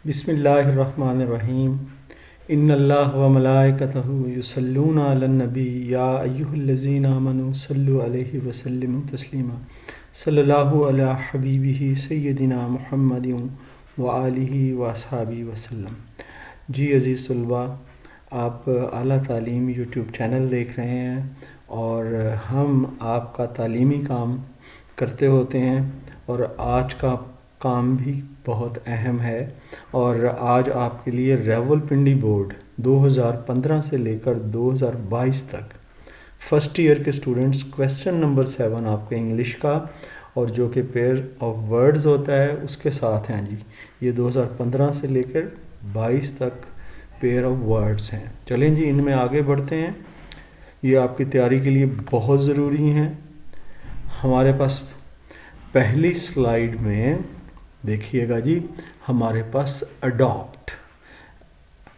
बिस्मिल्लाहिर्रहमानिर्रहीम। इन्नल्लाह व मलाइकतहु युसल्लूना अलन नबी या अय्युहल्लज़ीना आमनू सल्लु अलैहि व सल्लिमू तस्लीमा। सल्लल्लाहु अला हबीबिही सय्यदिना मुहम्मदिन व आलिहि व अस्हाबिहि वसल्लम। जी अज़ीज़ तलबा, आप आला तालीम यूट्यूब चैनल देख रहे हैं और हम आपका तालीमी काम करते होते हैं और आज का काम भी बहुत अहम है। और आज आपके लिए रावलपिंडी बोर्ड 2015 से लेकर 2022 तक फर्स्ट ईयर के स्टूडेंट्स क्वेश्चन नंबर 7 आपके इंग्लिश का और जो कि पेयर ऑफ वर्ड्स होता है उसके साथ हैं जी। ये 2015 से लेकर 22 तक पेयर ऑफ वर्ड्स हैं। चलें जी, इनमें आगे बढ़ते हैं। ये आपकी तैयारी के लिए बहुत ज़रूरी हैं। हमारे पास पहली स्लाइड में देखिएगा जी, हमारे पास अडॉप्ट,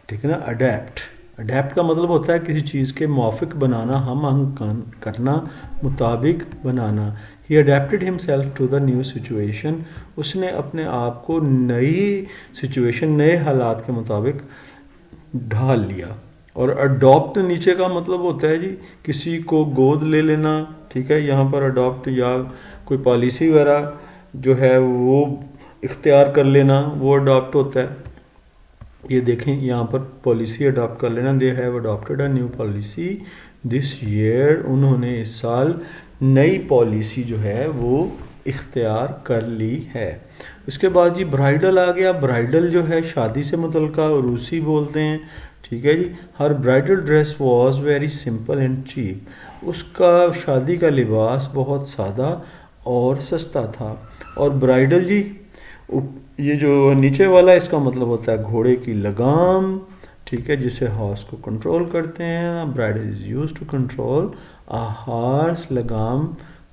ठीक है ना। अडेप्ट का मतलब होता है किसी चीज़ के मुआफिक बनाना, हम करना, मुताबिक बनाना। He adapted himself to the new situation. उसने अपने आप को नई सिचुएशन, नए हालात के मुताबिक ढाल लिया। और अडॉप्ट नीचे का मतलब होता है जी किसी को गोद ले लेना, ठीक है। यहाँ पर अडॉप्ट या कोई पॉलिसी वगैरह जो है वो इख्तियार कर लेना, वो अडॉप्ट होता है। ये देखें यहाँ पर पॉलिसी अडॉप्ट कर लेना। They have adopted a new policy this year. उन्होंने इस साल नई पॉलिसी जो है वो इख्तियार कर ली है। उसके बाद जी ब्राइडल आ गया। ब्राइडल जो है शादी से मुतल्लिका रूसी बोलते हैं, ठीक है जी। Her bridal dress was very simple and cheap. उसका शादी का लिबास बहुत सादा और सस्ता था। और ब्राइडल जी, ये जो नीचे वाला इसका मतलब होता है घोड़े की लगाम, ठीक है, जिसे हॉर्स को कंट्रोल करते हैं। Bridle is use to control a horse. लगाम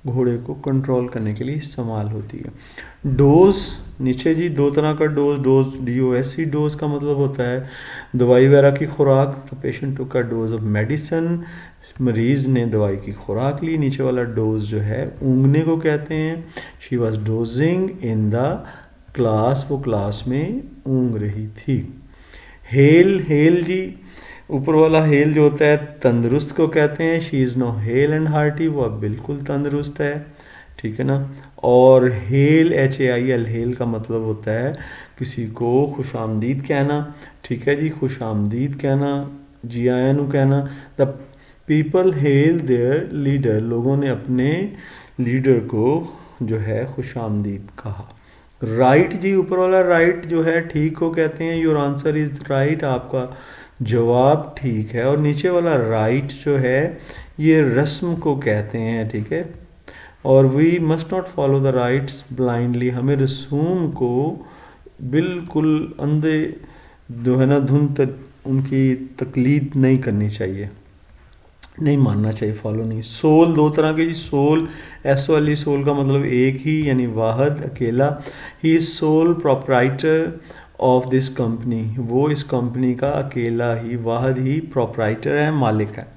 घोड़े को कंट्रोल करने के लिए इस्तेमाल होती है। डोज, नीचे जी दो तरह का डोज DOSE डोज का मतलब होता है दवाई वगैरह की खुराक। The patient took a dose of medicine. मरीज़ ने दवाई की खुराक ली। नीचे वाला डोज जो है ऊँगने को कहते हैं। She was dosing in the class, वो क्लास में ऊँग रही थी। हेल जी, ऊपर वाला हेल जो होता है तंदुरुस्त को कहते हैं। She is no hale and hearty, वो अब बिल्कुल तंदुरुस्त है, ठीक है ना। और हेल HAIL, हेल का मतलब होता है किसी को खुश आमदीद कहना, ठीक है जी। खुश आमदीद कहना, GINU कहना। The people hello there leader, लोगों ने अपने लीडर को जो है खुश आमदीद कहा। राइट जी, ऊपर वाला राइट जो है ठीक को कहते हैं। योर आंसर इज़ राइट, आपका जवाब ठीक है। और नीचे वाला राइट जो है ये रस्म को कहते हैं, ठीक है। और we must not follow the rites blindly, हमें रसूम को बिल्कुल अंधे जो है ना उनकी तकलीद नहीं करनी चाहिए, नहीं मानना चाहिए, फॉलो नहीं। सोल, दो तरह के जी। सोल, SOLE, सोल का मतलब एक ही, यानी वाहद, अकेला। He is sole proprietor of this company, वो इस कंपनी का अकेला ही, वाहद ही प्रोप्राइटर है, मालिक है,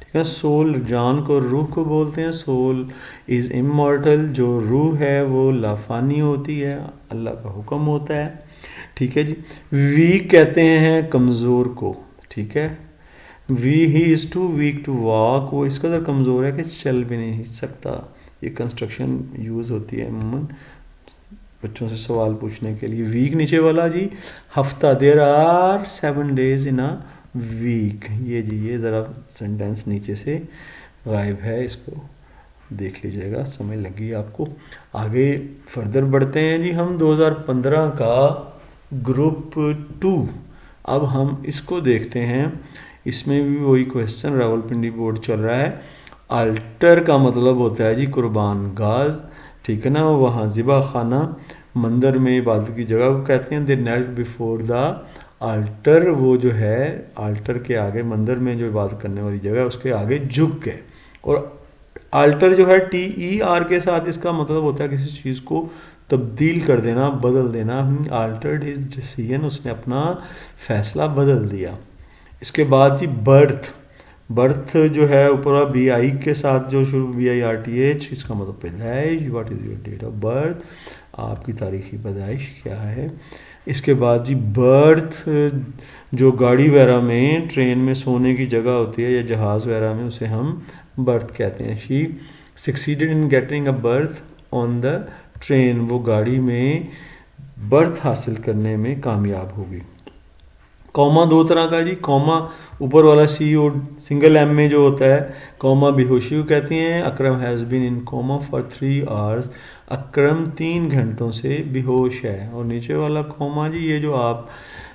ठीक है। सोल, जान को, रूह को बोलते हैं। सोल इज़ इमॉर्टल, जो रूह है वो लाफानी होती है, अल्लाह का हुक्म होता है, ठीक है जी। वीक कहते हैं कमज़ोर को, ठीक है। He is too weak to walk, वो इस कदर कमज़ोर है कि चल भी नहीं सकता। ये कंस्ट्रक्शन यूज़ होती है अमूमन बच्चों से सवाल पूछने के लिए। वीक नीचे वाला जी हफ्ता, there are 7 days in a week. ये जी ये ज़रा सेंटेंस नीचे से गायब है, इसको देख लीजिएगा, समझ लगी आपको। आगे फर्दर बढ़ते हैं जी हम। 2015 का ग्रुप 2, अब हम इसको देखते हैं। इसमें भी वही क्वेश्चन, रावलपिंडी बोर्ड चल रहा है। अल्टर का मतलब होता है जी कुर्बान गाज, ठीक है ना। वहाँ ज़िबा खाना, मंदिर में इबादत की जगह को कहते हैं। दे नेल्ट बिफोर द अल्टर, वो जो है अल्टर के आगे, मंदिर में जो इबादत करने वाली जगह उसके आगे झुक गए। और अल्टर जो है TER के साथ, इसका मतलब होता है किसी चीज़ को तब्दील कर देना, बदल देना। अल्टर्ड हिज डिसीजन, उसने अपना फैसला बदल दिया। इसके बाद जी बर्थ जो है ऊपर BI के साथ जो शुरू, BIRTH, इसका मतलब पैदाइश। What is your date of birth, आपकी तारीखी पैदाइश क्या है। इसके बाद जी बर्थ, जो गाड़ी वगैरह में ट्रेन में सोने की जगह होती है या जहाज़ वगैरह में, उसे हम बर्थ कहते हैं। She succeeded in getting a birth on the train, वो गाड़ी में बर्थ हासिल करने में कामयाब होगी। कॉमा दो तरह का जी, कॉमा ऊपर वाला सी ओ सिंगल एम में जो होता है, कॉमा बेहोशी को कहती हैं। Akram has been in coma for 3 hours, Akram 3 घंटों से बेहोश है। और नीचे वाला कॉमा जी, ये जो आप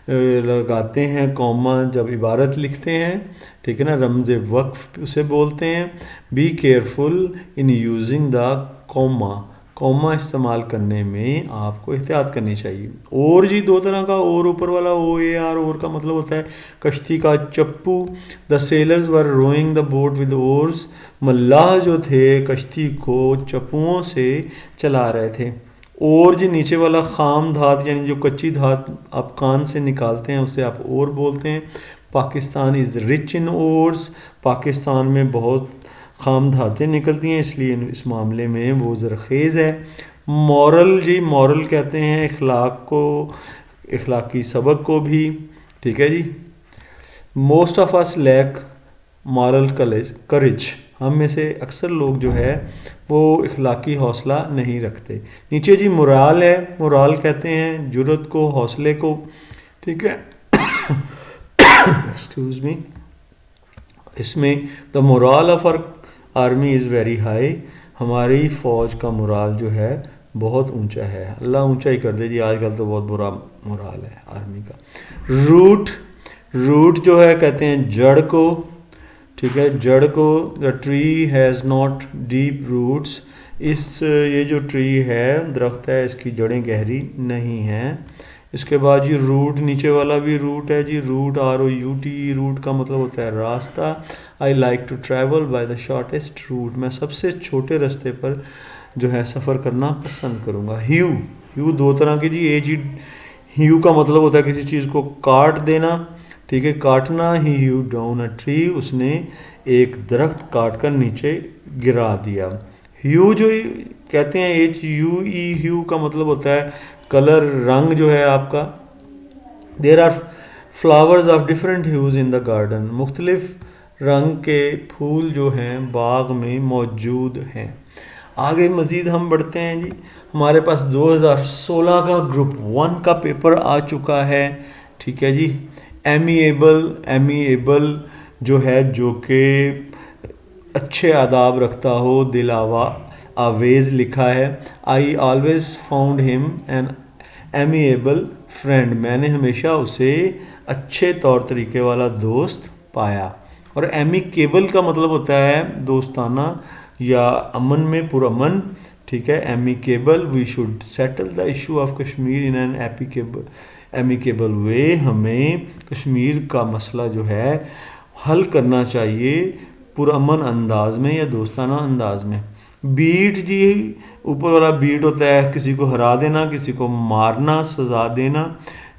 लगाते हैं कॉमा जब इबारत लिखते हैं, ठीक है ना, रमज़ वक्फ उसे बोलते हैं। Be careful in using the comma, comma इस्तेमाल करने में आपको एहतियात करनी चाहिए। और जी दो तरह का, और ऊपर वाला ओ ए आर, और का मतलब होता है कश्ती का चप्पू। The sailors were rowing the boat with oars, मल्लाह जो थे कश्ती को चप्पुओं से चला रहे थे। और जी नीचे वाला खाम धात, यानी जो कच्ची धात आप कान से निकालते हैं उसे आप और बोलते हैं। Pakistan is rich in ores, Pakistan में बहुत खाम धातें निकलती हैं, इसलिए इस मामले में वो ज़रखेज़ है। मॉरल जी, मॉरल कहते हैं इखलाक को, इखलाकी सबक को भी, ठीक है जी। Most of us lack moral courage, हम में से अक्सर लोग जो है वो इखलाकी हौसला नहीं रखते। नीचे जी मोराल है, मोराल कहते हैं जुर्रत को, हौसले को, ठीक है। Excuse me. इसमें the morale of our army is very high, हमारी फ़ौज का मोराल जो है बहुत ऊंचा है। अल्लाह ऊंचा ही कर दे जी, आजकल तो बहुत बुरा मोराल है आर्मी का। रूट, रूट जो है कहते हैं जड़ को, ठीक है, जड़ को। The tree has not deep roots, इस ये जो ट्री है, दरख्त है, इसकी जड़ें गहरी नहीं हैं। इसके बाद जी रूट, नीचे वाला भी रूट है जी, रूट ROUT, रूट का मतलब होता है रास्ता। I like to travel by the shortest route, मैं सबसे छोटे रास्ते पर जो है सफ़र करना पसंद करूँगा। ह्यू, ह्यू दो तरह की जी, जी ह्यू का मतलब होता है किसी चीज़ को काट देना, ठीक है, काटना। ही ह्यू डाउन अ ट्री, उसने एक दरख्त काट कर नीचे गिरा दिया। ह्यू जो कहते हैं HUE, ह्यू का मतलब होता है कलर, रंग जो है आपका। There are flowers of different hues in the garden, मुख्तलिफ रंग के फूल जो हैं बाग में मौजूद हैं। आगे मज़ीद हम बढ़ते हैं जी, हमारे पास 2016 का ग्रुप 1 का पेपर आ चुका है, ठीक है जी। एमिएबल, एमिएबल जो है जो कि अच्छे आदाब रखता हो, दिल आवेज़ लिखा है। I always found him an amiable friend, मैंने हमेशा उसे अच्छे तौर तरीके वाला दोस्त पाया। और एमिकेबल का मतलब होता है दोस्ताना या अमन में पुरअमन, ठीक है, amicable. We should settle the issue of Kashmir in an amicable way, हमें कश्मीर का मसला जो है हल करना चाहिए पुरअमन अंदाज में या दोस्ताना अंदाज में। बीट जी, ऊपर वाला बीट होता है किसी को हरा देना, किसी को मारना, सजा देना।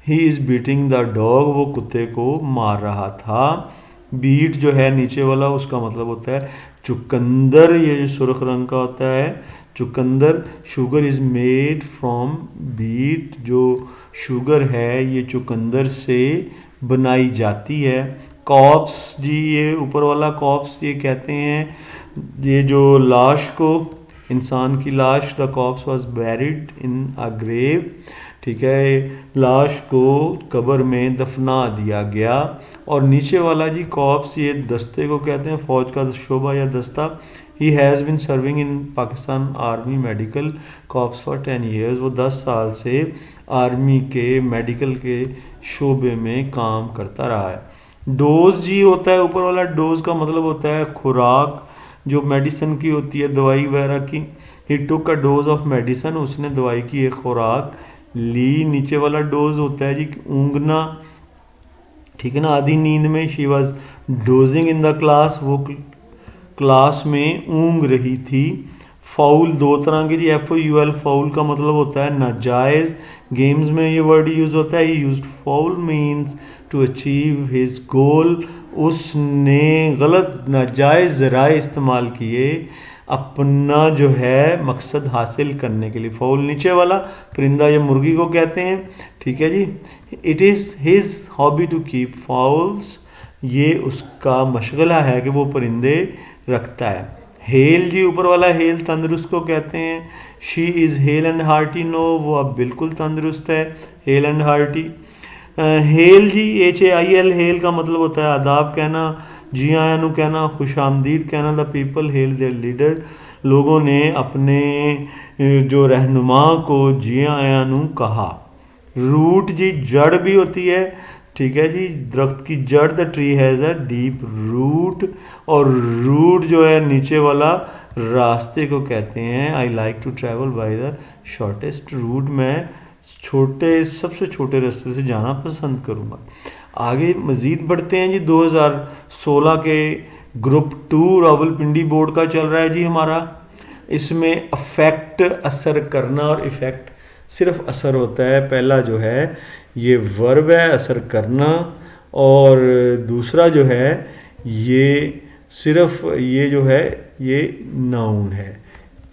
He is beating the dog, वो कुत्ते को मार रहा था। बीट जो है नीचे वाला, उसका मतलब होता है चुकंदर, ये जो सुर्ख रंग का होता है चुकंदर। Sugar is made from beet, जो शुगर है ये चुकंदर से बनाई जाती है। कॉप्स जी, ये ऊपर वाला कॉप्स ये कहते हैं ये जो लाश को, इंसान की लाश, the corpse was buried in a grave, ठीक है, लाश को कब्र में दफना दिया गया। और नीचे वाला जी कॉप्स, ये दस्ते को कहते हैं, फ़ौज का शोबा या दस्ता। He has been serving in Pakistan army medical corps for 10 years, वो 10 साल से आर्मी के मेडिकल के शोबे में काम करता रहा है। डोज जी होता है ऊपर वाला, डोज का मतलब होता है खुराक, जो मेडिसिन की होती है, दवाई वगैरह की। ही टुक अ डोज ऑफ मेडिसिन, उसने दवाई की एक खुराक ली। नीचे वाला डोज होता है जी ऊँगना, ठीक है ना, आधी नींद में। She was dosing in the class, वो क्लास में ऊँग रही थी। फाउल दो तरह की जी, FOUL, फाउल का मतलब होता है नाजायज़, गेम्स में ये वर्ड यूज़ होता है। He used foul means to achieve his goal, उसने गलत नाजायज़ ज़राए इस्तेमाल किए अपना जो है मकसद हासिल करने के लिए। फाउल नीचे वाला परिंदा या मुर्गी को कहते हैं, ठीक है जी। It is his hobby to keep fowls, ये उसका मशगला है कि वो परिंदे रखता है। हेल जी, ऊपर वाला हेल तंदुरुस्त को कहते हैं। She is hale and hearty, no, वो अब बिल्कुल तंदुरुस्त है, हेल एंड हार्टी। हेल जी, HAIL, हेल का मतलब होता है आदाब कहना, जी आया नू कहना, खुश आमदीद कहना। The people hello there leader, लोगों ने अपने जो रहनुमा को जी आया नू कहा। रूट जी, जड़ भी होती है, ठीक है जी, दरख्त की जड़, the tree has a deep root, और रूट जो है नीचे वाला रास्ते को कहते हैं। I like to travel by the shortest route, मैं सबसे छोटे रास्ते से जाना पसंद करूँगा। आगे मज़ीद बढ़ते हैं जी। 2016 के ग्रुप 2 रावलपिंडी बोर्ड का चल रहा है जी हमारा। इसमें अफेक्ट, असर करना, और इफ़ेक्ट सिर्फ असर होता है। पहला जो है ये वर्ब है, असर करना, और दूसरा जो है ये सिर्फ ये जो है ये नाउन है,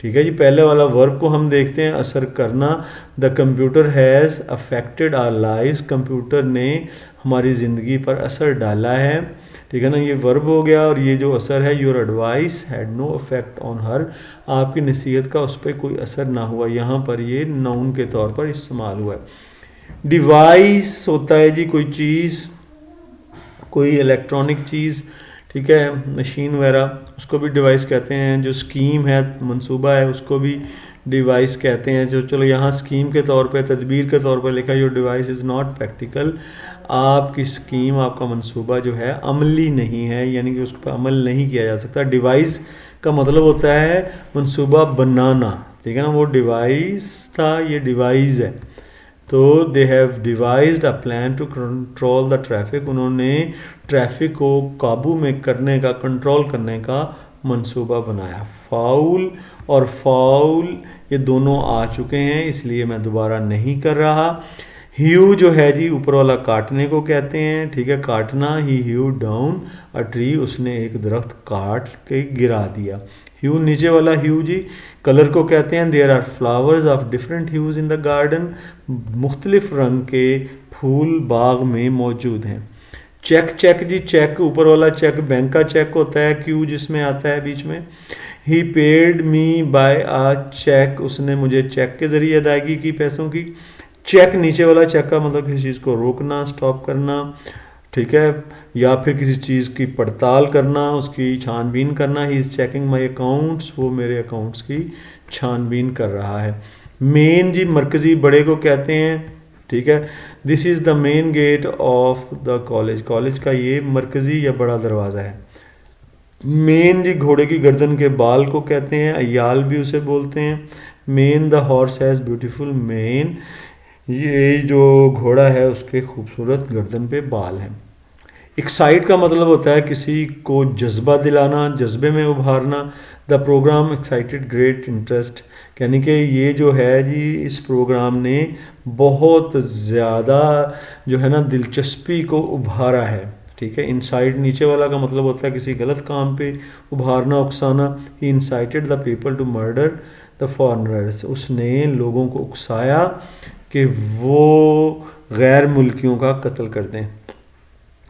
ठीक है जी। पहले वाला वर्ब को हम देखते हैं, असर करना। The computer has affected our lives, computer ने हमारी ज़िंदगी पर असर डाला है, ठीक है ना, ये वर्ब हो गया। और ये जो असर है, your advice had no affect on her, आपकी नसीहत का उस पर कोई असर ना हुआ, यहाँ पर ये नाउन के तौर पर इस्तेमाल हुआ है। डिवाइस होता है जी कोई चीज़, कोई इलेक्ट्रॉनिक चीज़, ठीक है, मशीन वगैरह, उसको भी डिवाइस कहते हैं। जो स्कीम है, मंसूबा है, उसको भी डिवाइस कहते हैं। जो चलो यहाँ स्कीम के तौर पे, तदबीर के तौर पर लिखा, your device is not practical, आपकी स्कीम, आपका मंसूबा जो है अमली नहीं है, यानी कि उस पर अमल नहीं किया जा सकता। डिवाइस का मतलब होता है मंसूबा बनाना, ठीक है ना, वो डिवाइस था, ये डिवाइस है। तो they have devised a plan to control the traffic, उन्होंने ट्रैफिक को काबू में करने का, कंट्रोल करने का मंसूबा बनाया। फाउल और फाउल ये दोनों आ चुके हैं, इसलिए मैं दोबारा नहीं कर रहा। ह्यू जो है जी, ऊपर वाला काटने को कहते हैं, ठीक है, काटना। ही ह्यू डाउन अ ट्री, उसने एक दरख्त काट के गिरा दिया। ह्यू, नीचे वाला ह्यू जी कलर को कहते हैं। There are flowers of different hues in the garden, मुख्तलिफ रंग के फूल बाग में मौजूद हैं। चेक, चेक जी, चेक, ऊपर वाला चेक बैंक का चेक होता है, क्यू जिसमें आता है बीच में। ही पेड मी बाय आ चेक, उसने मुझे चेक के ज़रिए अदायगी की पैसों की। चेक, नीचे वाला चेक का मतलब किसी चीज़ को रोकना, स्टॉप करना, ठीक है, या फिर किसी चीज़ की पड़ताल करना, उसकी छानबीन करना। He is checking my accounts, वो मेरे अकाउंट्स की छानबीन कर रहा है। मेन जी, मरकज़ी बड़े को कहते हैं, ठीक है। This is the main gate of the college, college का ये मरकज़ी या बड़ा दरवाज़ा है। मेन जी, घोड़े की गर्दन के बाल को कहते हैं, अयाल भी उसे बोलते हैं। Main, the horse has beautiful main, ये जो घोड़ा है उसके खूबसूरत गर्दन पे बाल हैं। एक्साइट का मतलब होता है किसी को जज्बा दिलाना, जज्बे में उभारना। The programme excited great interest, यानी कि ये जो है जी, इस प्रोग्राम ने बहुत ज़्यादा जो है ना दिलचस्पी को उभारा है, ठीक है। इंसाइट, नीचे वाला का मतलब होता है किसी गलत काम पे उभारना, उकसाना। He incited the people to murder the foreigners, उसने लोगों को उकसाया कि वो गैर मुल्कियों का कत्ल कर दें।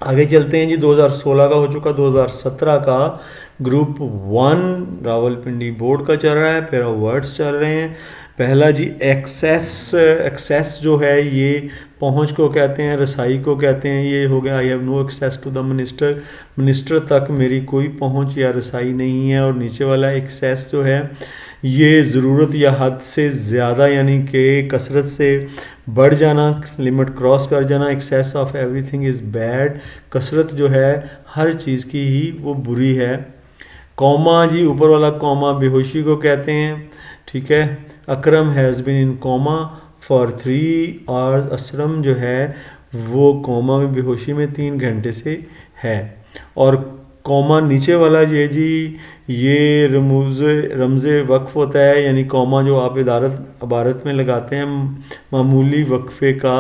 आगे चलते हैं जी। 2016 का हो चुका, 2017 का ग्रुप 1 रावलपिंडी बोर्ड का चल रहा है। पैरा वर्ड्स चल रहे हैं। पहला जी, एक्सेस, एक्सेस जो है ये पहुंच को कहते हैं, रसाई को कहते हैं। ये हो गया, I have no access to the minister, minister तक मेरी कोई पहुंच या रसाई नहीं है। और नीचे वाला एक्सेस जो है ये ज़रूरत या हद से ज़्यादा, यानी कि कसरत से बढ़ जाना, लिमिट क्रॉस कर जाना। Excess of everything is bad, कसरत जो है हर चीज़ की ही वो बुरी है। कॉमा जी, ऊपर वाला कॉमा बेहोशी को कहते हैं, ठीक है। Akram has been in coma for 3 hours, असरम जो है वो कॉमा में बेहोशी में 3 घंटे से है। और कॉमा नीचे वाला ये जी, ये रमज़े वक्फ होता है, यानी कॉमा जो आप इबारत में लगाते हैं, मामूली वक्फे का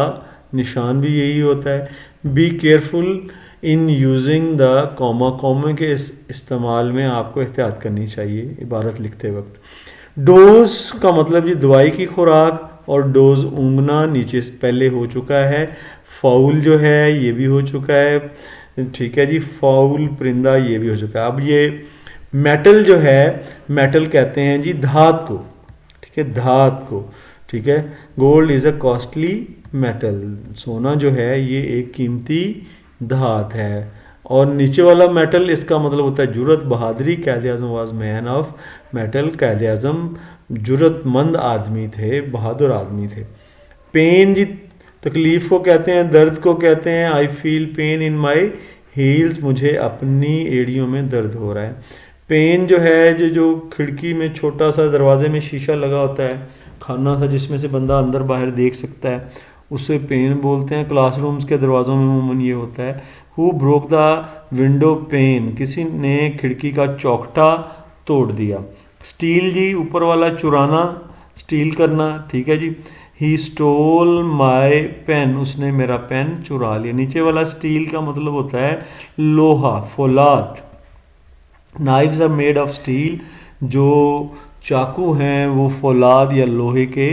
निशान भी यही होता है। Be careful in using the comma, comma के इस्तेमाल में आपको एहतियात करनी चाहिए इबारत लिखते वक्त। डोज का मतलब जी दवाई की खुराक, और डोज ऊँगना नीचे से पहले हो चुका है। फाउल जो है ये भी हो चुका है, ठीक है जी। फाउल परिंदा ये भी हो चुका है। अब ये मेटल जो है, मेटल कहते हैं जी धात को, ठीक है, धात को, ठीक है। Gold is a costly metal, सोना जो है ये एक कीमती धात है। और नीचे वाला मेटल इसका मतलब होता है जुरत, बहादुरी। कायद आज़म वाज मैन ऑफ मेटल, कायद आज़म जुरतमंद आदमी थे, बहादुर आदमी थे। पेन जी तकलीफ़ को कहते हैं, दर्द को कहते हैं। I feel pain in my heels, मुझे अपनी एड़ियों में दर्द हो रहा है। पेन जो है जो खिड़की में छोटा सा दरवाजे में शीशा लगा होता है, खाना सा जिसमें से बंदा अंदर बाहर देख सकता है, उसे पेन बोलते हैं। क्लासरूम्स के दरवाज़ों में अमूमन ये होता है। Who broke the window pane, किसी ने खिड़की का चौखटा तोड़ दिया। स्टील जी ऊपर वाला चुराना, स्टील करना, ठीक है जी। ही स्टोल माई पेन, उसने मेरा पेन चुरा लिया। नीचे वाला स्टील का मतलब होता है लोहा, फौलाद। Knives are made of steel, जो चाकू हैं वो फौलाद या लोहे के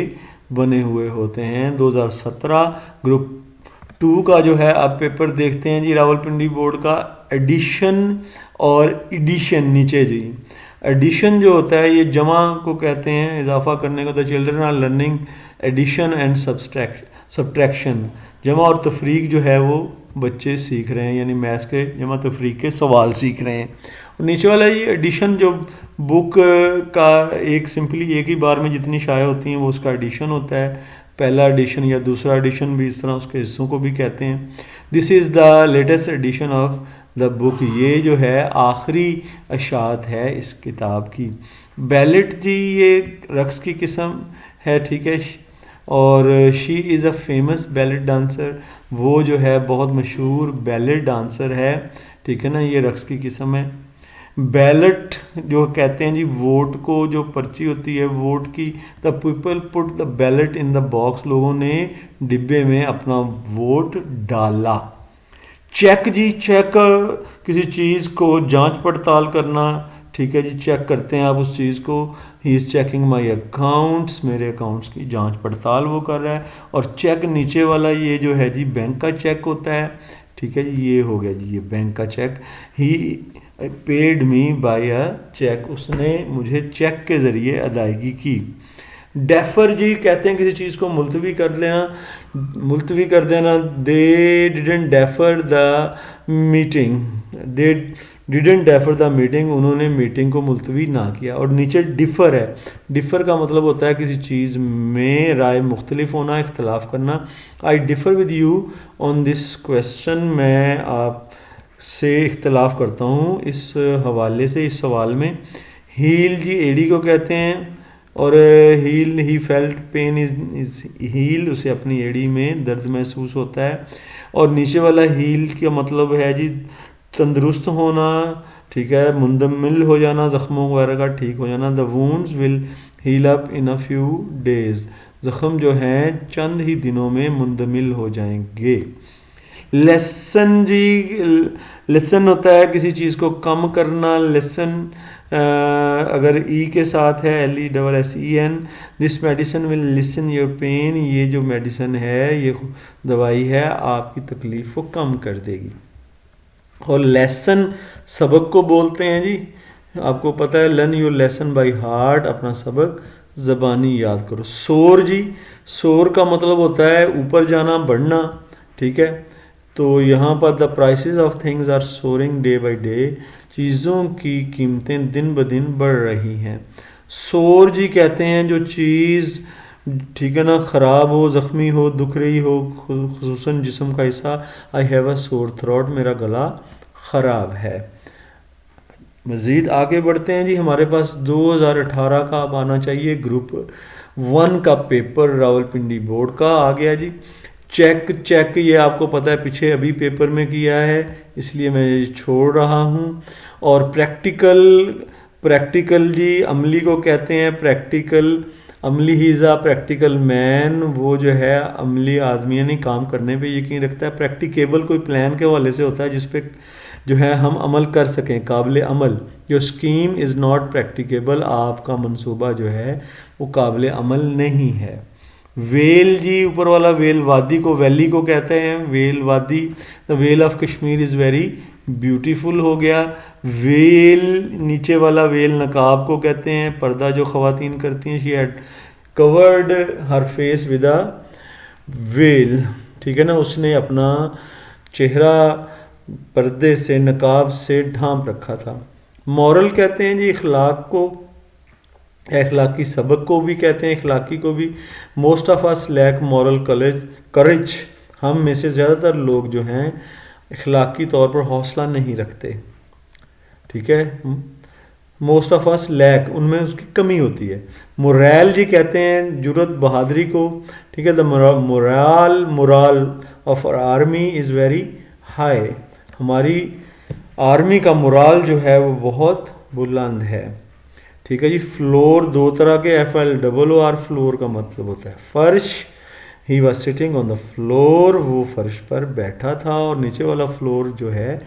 बने हुए होते हैं। 2017 ग्रुप 2 का जो है आप पेपर देखते हैं जी, रावलपिंडी बोर्ड का एडिशन और एडिशन नीचे जी। एडिशन जो होता है ये जमा को कहते हैं, इजाफा करने को। The children are learning addition and subtraction, जमा और तफरीक जो है वो बच्चे सीख रहे हैं, यानी मैथ्स के जमा तफरीक के सवाल सीख रहे हैं। और नीचे वाला ये एडिशन जो बुक का एक सिंपली एक ही बार में जितनी शाये होती हैं वो उसका एडिशन होता है। पहला एडिशन या दूसरा एडिशन भी, इस तरह उसके हिस्सों को भी कहते हैं। This is the latest edition of the book, ये जो है आखिरी अशात है इस किताब की। बैलेट जी ये रक्स की किस्म है, ठीक है। और she is a famous ballot dancer, वो जो है बहुत मशहूर बैलेट डांसर है, ठीक है ना। ये रक्स की किस्म है। बैलेट जो कहते हैं जी वोट को, जो पर्ची होती है वोट की। The people put the ballot in the box, लोगों ने डिब्बे में अपना वोट डाला। चेक जी, चेक किसी चीज़ को जांच पड़ताल करना, ठीक है जी। चेक करते हैं आप उस चीज़ को। He is checking my accounts, मेरे अकाउंट्स की जांच पड़ताल वो कर रहा है। और चेक नीचे वाला ये जो है जी बैंक का चेक होता है, ठीक है जी। ये हो गया जी ये बैंक का चेक। ही पेड मी बाय अ चेक, उसने मुझे चेक के ज़रिए अदायगी की। डेफर जी कहते हैं किसी चीज़ को मुलतवी कर देना, मुलतवी कर देना। They didn't defer the meeting, they didn't defer the meeting, उन्होंने मीटिंग को मुलतवी ना किया। और नीचे डिफ़र है, डिफ़र का मतलब होता है किसी चीज़ में राय मुख्तलिफ होना, इख्तलाफ करना। I differ with you on this question, मैं आप से इख्तलाफ करता हूँ इस हवाले से, इस सवाल में। हील जी एड़ी को कहते हैं। और heel, he felt pain is heel, उसे अपनी एड़ी में दर्द महसूस होता है। और नीचे वाला हील का मतलब है जी तंदुरुस्त होना, ठीक है, मुंदमिल हो जाना, ज़ख्मों वगैरह का ठीक हो जाना। The wounds will heal up in a few days, ज़ख्म जो हैं चंद ही दिनों में मुंदमिल हो जाएंगे। लेसन जी, लेसन होता है किसी चीज़ को कम करना। लेसन अगर ई के साथ है, LESSEN। This medicine will lessen your pain, ये जो मेडिसिन है, ये दवाई है, आपकी तकलीफ़ को कम कर देगी। और लेसन सबक को बोलते हैं जी, आपको पता है। Learn your lesson by heart, अपना सबक ज़बानी याद करो। सोर जी, सोर का मतलब होता है ऊपर जाना, बढ़ना, ठीक है। तो यहाँ पर the prices of things are soaring day by day, चीज़ों की कीमतें दिन ब दिन बढ़ रही हैं। सोर जी कहते हैं जो चीज़, ठीक है ना, ख़राब हो, ज़ख्मी हो, दुख रही हो, खुसूसन जिस्म का हिस्सा। I have a sore throat, मेरा गला ख़राब है। मज़ीद आगे बढ़ते हैं जी, हमारे पास 2018 का अब आना चाहिए ग्रुप 1 का पेपर रावलपिंडी बोर्ड का आ गया जी। चेक, चेक ये आपको पता है पीछे अभी पेपर में किया है, इसलिए मैं ये छोड़ रहा हूँ। और प्रैक्टिकल, प्रैक्टिकल जी अमली को कहते हैं प्रैक्टिकल। अमली ही इज़ अ प्रैक्टिकल मैन, वो जो है अमली आदमी यानी काम करने पे यकीन रखता है। प्रैक्टिकेबल कोई प्लान के हवाले से होता है जिस पे जो है हम अमल कर सकें, काबिल अमल। Your scheme is not practicable, आपका मंसूबा जो है वो काबिल अमल नहीं है। वेल जी, ऊपर वाला वेल, वादी को वैली को कहते हैं, वेल वादी। The well of Kashmir is very beautiful हो गया। वेल, नीचे वाला वेल नकाब को कहते हैं, पर्दा जो ख़वातीन करती हैं। She had covered her face with a well, ठीक है ना, उसने अपना चेहरा पर्दे से, नकाब से ढांप रखा था। मॉरल कहते हैं जी इखलाक को, अखलाकी सबक को भी कहते हैं, अखलाकी को भी। Most of us lack moral courage, हम में से ज़्यादातर लोग जो हैं अखलाकी तौर पर हौसला नहीं रखते, ठीक है। मोस्ट ऑफ अस लैक, उनमें उसकी कमी होती है। मोरल जी कहते हैं जुरत, बहादुरी को, ठीक है। The morale of our army is very high, हमारी आर्मी का मोरल जो है वो बहुत बुलंद है, ठीक है जी। फ्लोर दो तरह के, FLOOR, फ्लोर का मतलब होता है फर्श। He was sitting on the floor, वो फर्श पर बैठा था। और नीचे वाला फ्लोर जो है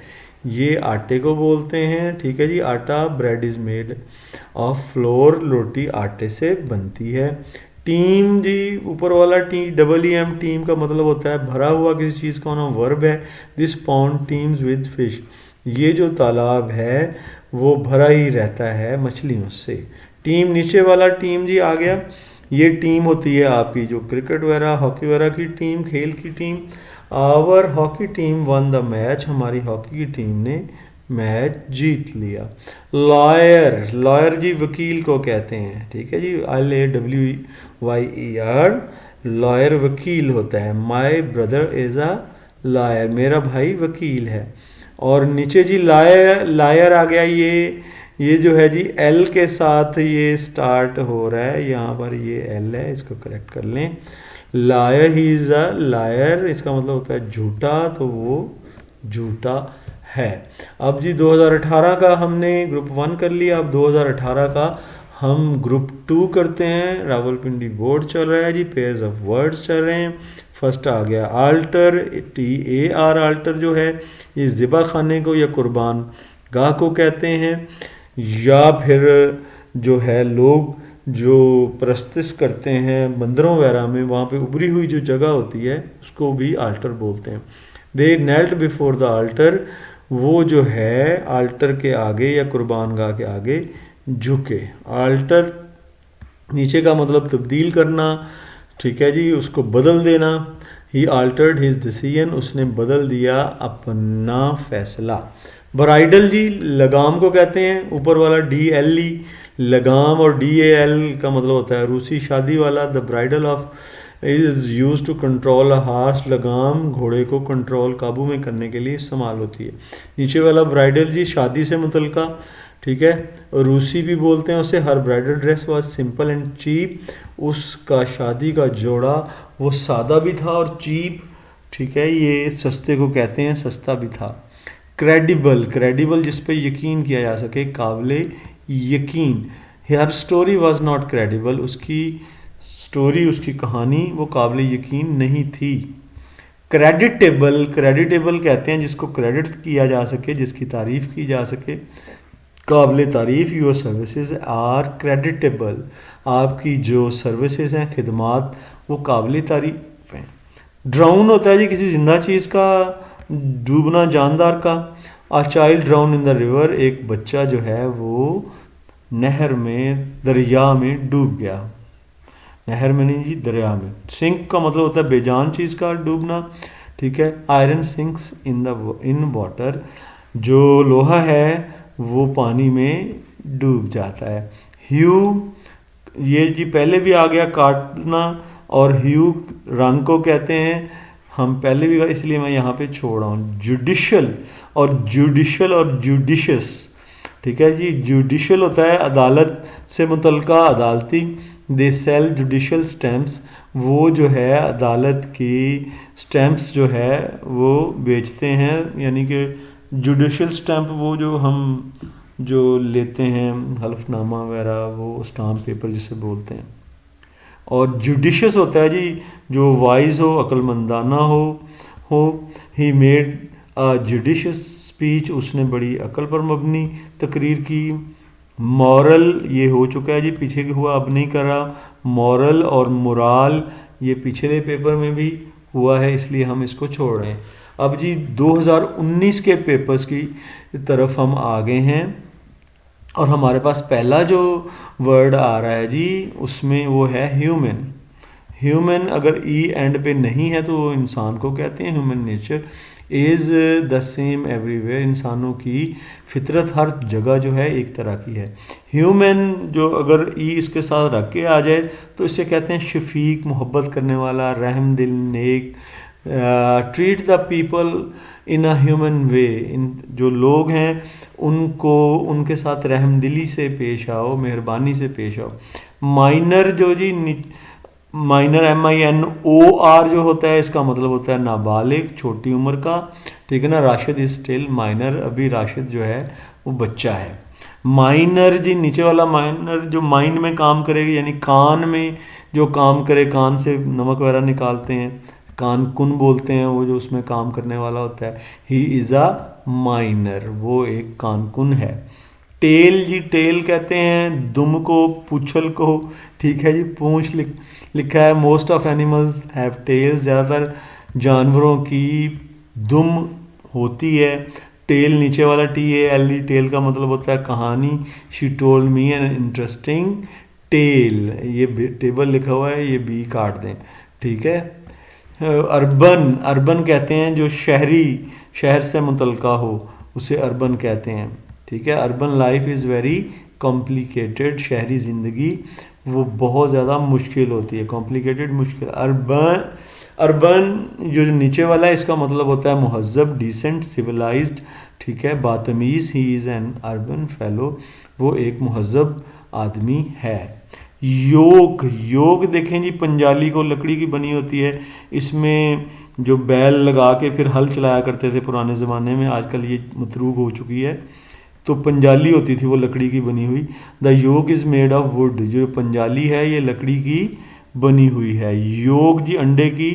ये आटे को बोलते हैं, ठीक है जी। आटा, bread is made of flour, रोटी आटे से बनती है। टीम जी, ऊपर वाला TEAM, टीम का मतलब होता है भरा हुआ किसी चीज़ का होना, वर्ब है। This pond teams with fish, ये जो तालाब है वो भरा ही रहता है मछलियों से। टीम, नीचे वाला टीम जी आ गया, ये टीम होती है आपकी जो क्रिकेट वगैरह, हॉकी वगैरह की टीम, खेल की team. Our hockey team won the match, हमारी हॉकी की टीम ने मैच जीत लिया। लॉयर, लॉयर जी वकील को कहते हैं, ठीक है जी। LAWYER, लॉयर वकील होता है। My brother is a lawyer, मेरा भाई वकील है। और नीचे जी लायर आ गया, ये जो है जी L के साथ ये स्टार्ट हो रहा है, यहाँ पर ये L है, इसको करेक्ट कर लें। Liar, he is a liar, इसका मतलब होता है झूठा, तो वो झूठा है। अब जी 2018 का हमने ग्रुप 1 कर लिया, अब 2018 का हम ग्रुप 2 करते हैं। रावलपिंडी बोर्ड चल रहा है जी, पेयर्स ऑफ वर्ड्स चल रहे हैं। फर्स्ट आ गया आल्टर, TAR, आल्टर जो है ये ज़िबा खाने को या कुर्बान गाह को कहते हैं, या फिर जो है लोग जो प्रस्तिस करते हैं मंदिरों वगैरह में, वहाँ पे उभरी हुई जो जगह होती है उसको भी आल्टर बोलते हैं। दे नेल्ट बिफोर द आल्टर, वो जो है आल्टर के आगे या कुर्बान गाह के आगे झुके। आल्टर नीचे का मतलब तब्दील करना, ठीक है जी, उसको बदल देना। ही आल्टर्ड हिज डिसीजन, उसने बदल दिया अपना फैसला। ब्राइडल जी लगाम को कहते हैं, ऊपर वाला DLE लगाम, और DAL का मतलब होता है रूसी शादी वाला। The bridle of is use to control a horse, लगाम घोड़े को कंट्रोल, काबू में करने के लिए इस्तेमाल होती है। नीचे वाला ब्राइडल जी शादी से मुतल्लिका, ठीक है, रूसी भी बोलते हैं उसे। Her bridal dress was simple and cheap, उसका शादी का जोड़ा वो सादा भी था और चीप, ठीक है, ये सस्ते को कहते हैं, सस्ता भी था। क्रेडिबल, क्रेडिबल जिस पे यकीन किया जा सके, काबिले यकीन। हर स्टोरी वाज नॉट क्रेडिबल, उसकी स्टोरी, उसकी कहानी वो काबिले यकीन नहीं थी। क्रेडिटेबल, क्रेडिटेबल कहते हैं जिसको क्रेडिट किया जा सके, जिसकी तारीफ़ की जा सके, काबिल तारीफ़। योर सर्विसेज आर क्रेडिटेबल, आपकी जो सर्विसेज हैं, खिदमात, वो काबिल तारीफ़ हैं। ड्राउन होता है जी किसी ज़िंदा चीज़ का डूबना, जानदार का। A child drown in the river, एक बच्चा जो है वो नहर में, दरिया में डूब गया। नहर में नहीं जी, दरिया में। सिंक का मतलब होता है बेजान चीज़ का डूबना, ठीक है। आयरन सिंक्स इन वाटर, जो लोहा है वो पानी में डूब जाता है। ह्यू, ये जी पहले भी आ गया, काटना, और ह्यू रंग को कहते हैं, हम पहले भी, इसलिए मैं यहाँ पे छोड़ रहा हूँ। जुडिशल और जुडिशस, ठीक है जी। जुडिशल होता है अदालत से मुतल्लिका, अदालती। दे सेल जुडिशल स्टैम्प्स, वो जो है अदालत की स्टैम्प्स जो है वो बेचते हैं, यानी कि जुडिशल स्टैम्प वो जो हम जो लेते हैं हल्फनामा वगैरह, वो स्टाम्प पेपर जिसे बोलते हैं। और जुडिशियस होता है जी जो वाइज हो, अक्लमंदाना हो। He made a judicious speech, उसने बड़ी अकल पर मबनी तकरीर की। मॉरल ये हो चुका है जी, पीछे हुआ अब नहीं कर रहा। मॉरल और मोराल ये पिछले पेपर में भी हुआ है, इसलिए हम इसको छोड़ रहे हैं। अब जी 2019 के पेपर्स की तरफ हम आ गए हैं और हमारे पास पहला जो वर्ड आ रहा है जी उसमें वो है ह्यूमन। ह्यूमन अगर ई एंड पे नहीं है तो वो इंसान को कहते हैं। Human nature is the same everywhere, इंसानों की फितरत हर जगह जो है एक तरह की है। ह्यूमन जो अगर ई इसके साथ रख के आ जाए तो इसे कहते हैं शफीक, मोहब्बत करने वाला, रहम दिल, नेक। Treat the people in a human way, इन जो लोग हैं उनको उनके साथ रहमदिली से पेश आओ, मेहरबानी से पेश आओ। माइनर जो जी माइनर MINOR जो होता है इसका मतलब होता है नाबालिग, छोटी उम्र का, ठीक है ना। राशिद इज स्टिल माइनर, अभी राशिद जो है वो बच्चा है। माइनर जी नीचे वाला माइनर जो माइन में काम करेगा, यानी कान में जो काम करे, कान से नमक वगैरह निकालते हैं, कान कुन बोलते हैं, वो जो उसमें काम करने वाला होता है, ही इज़ अ माइनर, वो एक कानकुन है। टेल जी, टेल कहते हैं दुम को, पूछल को, ठीक है जी, पूंछ लिखा है। Most of animals have tails, ज़्यादातर जानवरों की दुम होती है। टेल नीचे वाला TALE, टेल का मतलब होता है कहानी। She told me an interesting tale, ये टेबल लिखा हुआ है, ये बी काट दें, ठीक है। अर्बन, अर्बन कहते हैं जो शहरी, शहर से मुतलका हो उसे अर्बन कहते हैं, ठीक है। Urban life is very complicated, शहरी ज़िंदगी वो बहुत ज़्यादा मुश्किल होती है, कॉम्प्लिकेटेड, मुश्किल। अर्बन, अर्बन जो नीचे वाला है इसका मतलब होता है मुहज़्ज़ब, डिसेंट, सिविलाइज्ड, ठीक है। बातमीज़, he is an urban fellow, वो एक मुहज़्ज़ब आदमी है। योग, योग देखें जी, पंजाली को लकड़ी की बनी होती है, इसमें जो बैल लगा के फिर हल चलाया करते थे पुराने ज़माने में, आजकल ये मतरूक हो चुकी है, तो पंजाली होती थी वो लकड़ी की बनी हुई। द योग इज़ मेड ऑफ वुड, जो पंजाली है ये लकड़ी की बनी हुई है। योग जी अंडे की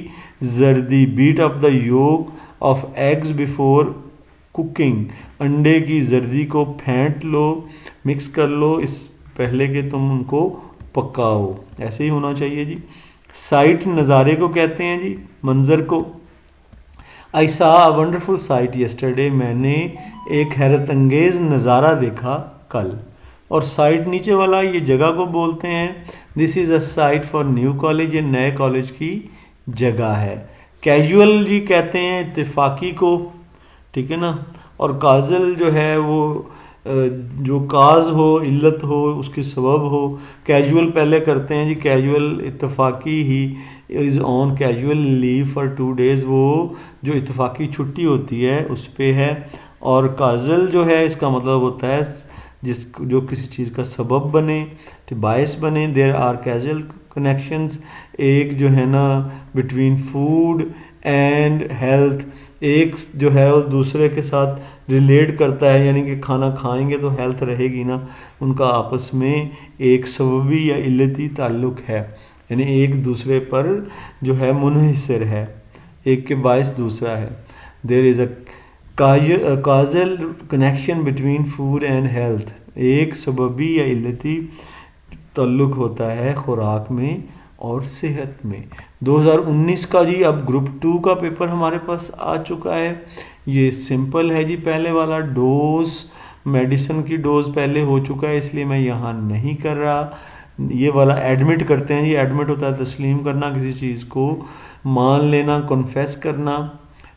जर्दी, बीट अप द योग ऑफ एग्स बिफोर कुकिंग, अंडे की जर्दी को फेंट लो, मिक्स कर लो इस पहले के तुम उनको पकाओ, ऐसे ही होना चाहिए जी। साइट नज़ारे को कहते हैं जी, मंज़र को। आई सा अ वंडरफुल साइट यस्टरडे, मैंने एक हैरत अंगेज़ नज़ारा देखा कल। और साइट नीचे वाला ये जगह को बोलते हैं। This is a site for new college, ये नए कॉलेज की जगह है। कैजुअल जी कहते हैं इत्तेफाकी को, ठीक है ना। और काजल जो है वो जो काज हो, इल्लत हो, उसकी सबब हो। कैजुअल पहले करते हैं जी, कैजुअल इत्तफाकी he is on casual leave for 2 days, वो जो इत्तफाकी छुट्टी होती है उस पे है। और काजल जो है इसका मतलब होता है जिस जो किसी चीज़ का सबब बने, बायस बने। देयर आर कैजुअल कनेक्शंस, एक जो है ना बिटवीन फूड एंड हेल्थ, एक जो है वो दूसरे के साथ रिलेट करता है, यानी कि खाना खाएंगे तो हेल्थ रहेगी ना, उनका आपस में एक सबबी या इल्लती ताल्लुक़ है, यानी एक दूसरे पर जो है मुनहसर है, एक के बायस दूसरा है। There is a causal connection between food and health, एक सबबी या इल्लती ताल्लुक़ होता है खुराक में और सेहत में। 2019 का जी अब ग्रुप 2 का पेपर हमारे पास आ चुका है। ये सिंपल है जी, पहले वाला डोज, मेडिसिन की डोज पहले हो चुका है इसलिए मैं यहाँ नहीं कर रहा। ये वाला एडमिट करते हैं जी, एडमिट होता है तस्लीम करना, किसी चीज़ को मान लेना, कन्फेस करना,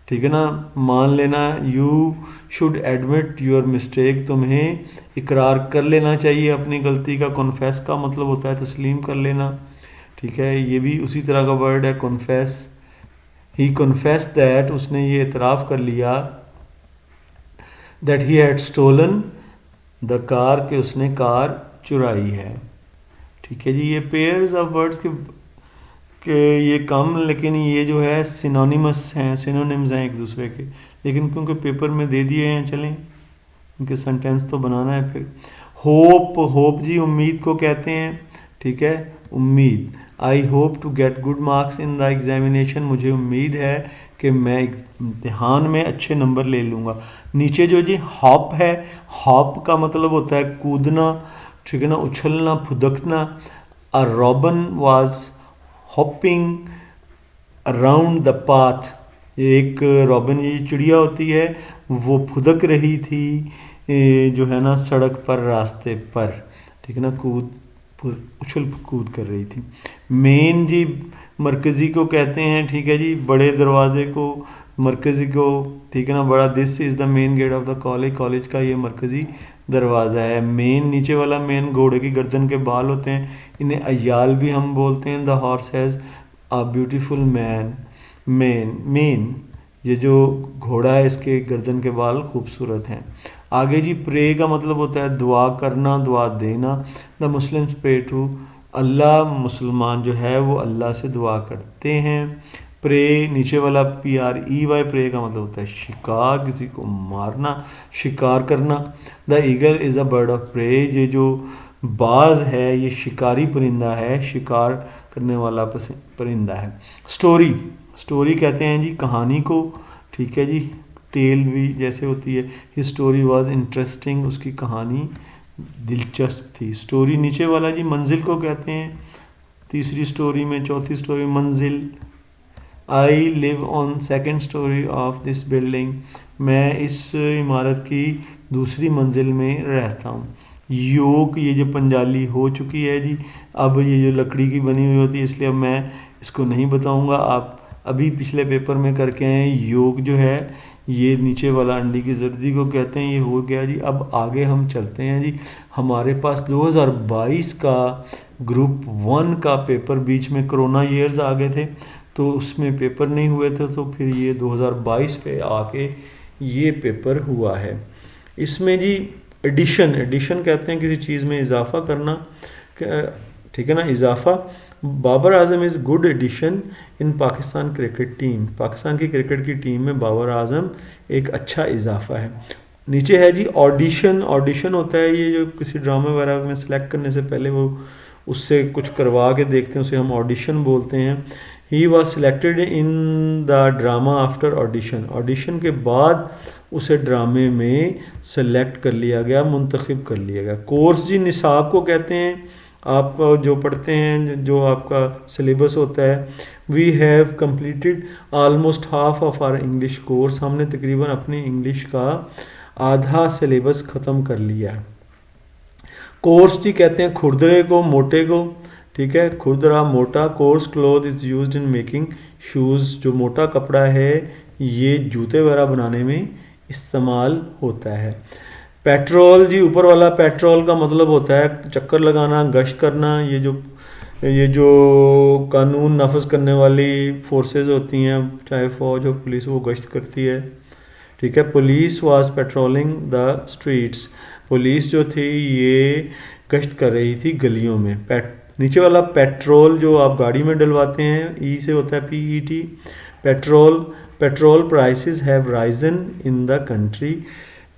ठीक है ना, मान लेना। You should admit your mistake, तुम्हें इकरार कर लेना चाहिए अपनी गलती का। कन्फेस का मतलब होता है तस्लीम कर लेना, ठीक है। ये भी उसी तरह का वर्ड है कन्फेस। ही कन्फेस दैट, उसने ये इतराफ़ कर लिया, that he had stolen the car, के उसने कार चुराई है, ठीक है जी। ये पेयर्स ऑफ वर्ड्स के ये कम, लेकिन ये जो है सिनोनिमस हैं, सिनोनिम्स हैं एक दूसरे के, लेकिन क्योंकि पेपर में दे दिए हैं, चलें इनके सेंटेंस तो बनाना है फिर। होप, होप जी उम्मीद को कहते हैं, ठीक है, उम्मीद। I hope to get good marks in the examination, मुझे उम्मीद है कि मैं इम्तिहान में अच्छे नंबर ले लूँगा। नीचे जो जी हॉप है, हॉप का मतलब होता है कूदना, ठीक है ना, उछलना, फुदकना। A robin was hopping around the path, एक रॉबिन ये चिड़िया होती है, वो फुदक रही थी जो है ना सड़क पर, रास्ते पर, ठीक है ना, उछल कूद कर रही थी। मेन जी मरकज़ी को कहते हैं, ठीक है जी, बड़े दरवाजे को, मरकज़ी को, ठीक है ना, बड़ा, this is the main gate of the college, college का ये मरकज़ी दरवाज़ा है। मेन नीचे वाला मेन घोड़े की गर्दन के बाल होते हैं, इन्हें अयाल भी हम बोलते हैं। The horse has a beautiful main, ये जो घोड़ा है इसके गर्दन के बाल खूबसूरत हैं। आगे जी प्रे का मतलब होता है दुआ करना, दुआ देना। The Muslims pray to Allah, मुसलमान जो है वो अल्लाह से दुआ करते हैं। प्रे नीचे वाला PREY, प्रे का मतलब होता है शिकार, किसी को मारना, शिकार करना। The eagle is a bird of prey, ये जो बाज है ये शिकारी परिंदा है, शिकार करने वाला परिंदा है। स्टोरी कहते हैं जी कहानी को, ठीक है जी, टेल भी जैसे होती है। हिज स्टोरी वॉज इंटरेस्टिंग, उसकी कहानी दिलचस्प थी। स्टोरी नीचे वाला जी मंजिल को कहते हैं। तीसरी स्टोरी में, चौथी स्टोरी में मंजिल। I live on second story of this building, मैं इस इमारत की दूसरी मंजिल में रहता हूँ। योक, ये जो पंजाली हो चुकी है जी, अब ये जो लकड़ी की बनी हुई होती है, इसलिए अब मैं इसको नहीं बताऊंगा, आप अभी पिछले पेपर में करके आए हैं। योग जो है ये नीचे वाला अंडी की जर्दी को कहते हैं। ये हो गया जी। अब आगे हम चलते हैं जी। हमारे पास 2022 का ग्रुप 1 का पेपर, बीच में कोरोना ईयर्स आ गए थे तो उसमें पेपर नहीं हुए थे, तो फिर ये 2022 पे आके ये पेपर हुआ है। इसमें जी एडिशन कहते हैं किसी चीज़ में इजाफा करना, ठीक है ना, इजाफा। Babar Azam is good addition in Pakistan cricket team, Pakistan की क्रिकेट की टीम में बाबर आजम एक अच्छा इजाफा है। नीचे है जी ऑडिशन होता है ये जो किसी ड्रामा वगैरह में सेलेक्ट करने से पहले वो उससे कुछ करवा के देखते हैं, उसे हम ऑडिशन बोलते हैं। He was selected in the drama after audition के बाद उसे ड्रामे में सेलेक्ट कर लिया गया, मुंतखब कर लिया गया। कोर्स जी निसाब को कहते हैं, आप जो पढ़ते हैं, जो आपका सिलेबस होता है। We have completed almost half of our English course, हमने तकरीबन अपनी इंग्लिश का आधा सिलेबस ख़त्म कर लिया है। कोर्स जी कहते हैं खुरदरे को, मोटे को, ठीक है, खुरदरा मोटा। Course cloth is used in making shoes, जो मोटा कपड़ा है ये जूते वगैरह बनाने में इस्तेमाल होता है। पेट्रोल जी, ऊपर वाला पेट्रोल का मतलब होता है चक्कर लगाना, गश्त करना। ये जो कानून नाफज करने वाली फोर्सेस होती हैं, चाहे फौज हो पुलिस, वो गश्त करती है, ठीक है। Police was patrolling the streets, police जो थी ये गश्त कर रही थी गलियों में। नीचे वाला पेट्रोल जो आप गाड़ी में डलवाते हैं, ई से होता है PET, petrol prices have risen in the country,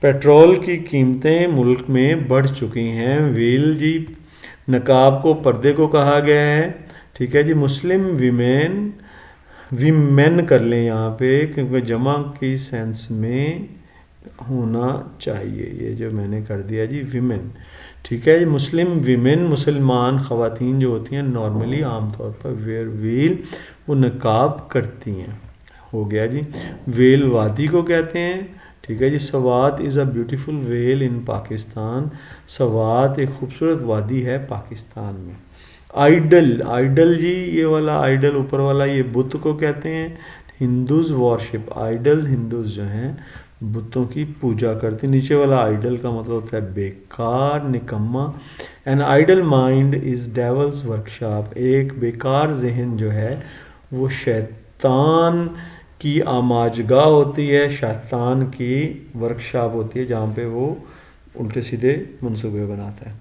petrol की कीमतें मुल्क में बढ़ चुकी हैं। व्हील जी, नकाब को, पर्दे को कहा गया है, ठीक है जी। मुस्लिम वीमेन कर लें यहाँ पे, क्योंकि जमा की सेंस में होना चाहिए, ये जो मैंने कर दिया जी वीमेन, ठीक है जी। मुस्लिम वीमेन, मुसलमान ख़वातीन जो होती हैं नॉर्मली आमतौर पर वेयर व्हील, वो नकाब करती हैं। हो गया जी। वेल वादी को कहते हैं, ठीक है जी। Swat is a beautiful vale in Pakistan, Swat एक खूबसूरत वादी है पाकिस्तान में। आइडल जी, ये वाला आइडल ऊपर वाला ये बुत को कहते हैं। हिंदूज़ वॉरशिप आइडल्स, हिंदूज़ जो हैं बुतों की पूजा करते हैं। नीचे वाला आइडल का मतलब होता है बेकार, निकम्मा। An idle mind is devil's workshop, एक बेकार जहन जो है वो शैतान की आमाजगाह होती है, शैतान की वर्कशॉप होती है जहाँ पे वो उल्टे सीधे मंसूबे बनाता है।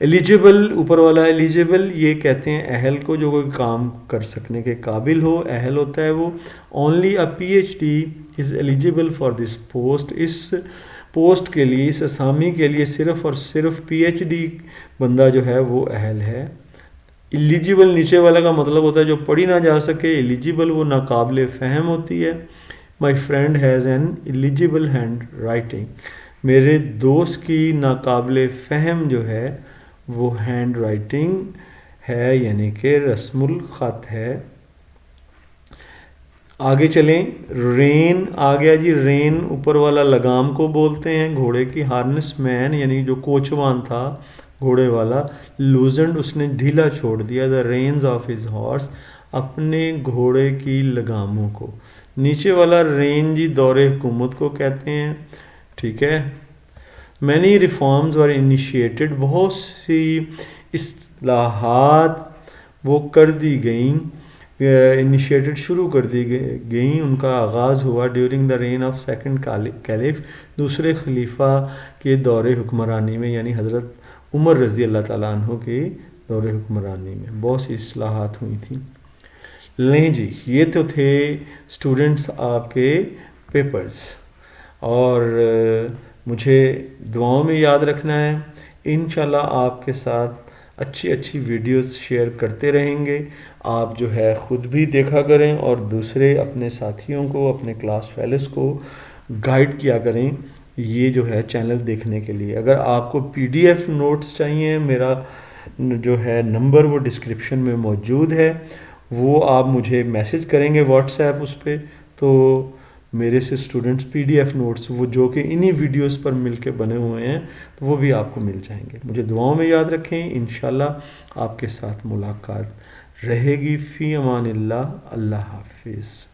एलिजिबल, ऊपर वाला एलिजिबल, ये कहते हैं अहल को, जो कोई काम कर सकने के काबिल हो, अहल होता है वो। Only a PhD is eligible for this post, इस पोस्ट के लिए, इस असामी के लिए सिर्फ़ और सिर्फ PhD बंदा जो है वो अहल है। एलिजिबल नीचे वाला का मतलब होता है जो पढ़ी ना जा सके, एलिजिबल वो नाकाबिल फ़हम होती है। My friend has an eligible hand writing, मेरे दोस्त की नाकाबिल फ़हम जो है वो हैंड राइटिंग है, यानी कि रस्मुल ख़त है। आगे चलें, रेन आ गया जी। रेन ऊपर वाला लगाम को बोलते हैं। घोड़े की हार्नेस मैन यानी जो कोचवान था घोड़े वाला, लूजेंड उसने ढीला छोड़ दिया the reins of his horse, अपने घोड़े की लगामों को। नीचे वाला रेन जी दौरे हुकूमत को कहते हैं, ठीक है। मैनी रिफॉर्म्स वर इनिशिएटेड, बहुत सी इस्लाहात वो कर दी गई, इनिशिएटेड शुरू कर दी गई, उनका आगाज़ हुआ during the rain of second caliph, दूसरे खलीफा के दौरे हुक्मरानी में, यानी हज़रत उमर रज़ी अल्लाह ताला अन्हु के दौरे हुक्मरानी में बहुत सी इस्लाहात हुई थी। लें जी, ये तो थे स्टूडेंट्स आपके पेपर्स, और मुझे दुआओं में याद रखना है। इंशाल्लाह आपके साथ अच्छी अच्छी वीडियोस शेयर करते रहेंगे। आप जो है ख़ुद भी देखा करें और दूसरे अपने साथियों को, अपने क्लास फेलोज़ को गाइड किया करें ये जो है चैनल देखने के लिए। अगर आपको PDF नोट्स चाहिए, मेरा जो है नंबर वो डिस्क्रिप्शन में मौजूद है, वो आप मुझे मैसेज करेंगे व्हाट्सएप उस पर, तो मेरे से स्टूडेंट्स PDF नोट्स वो जो कि इन्हीं वीडियोस पर मिलके बने हुए हैं, तो वो भी आपको मिल जाएंगे। मुझे दुआओं में याद रखें। इंशाल्लाह आपके साथ मुलाकात रहेगी। फ़ी अमानिल्लाह, अल्लाह हाफिज़।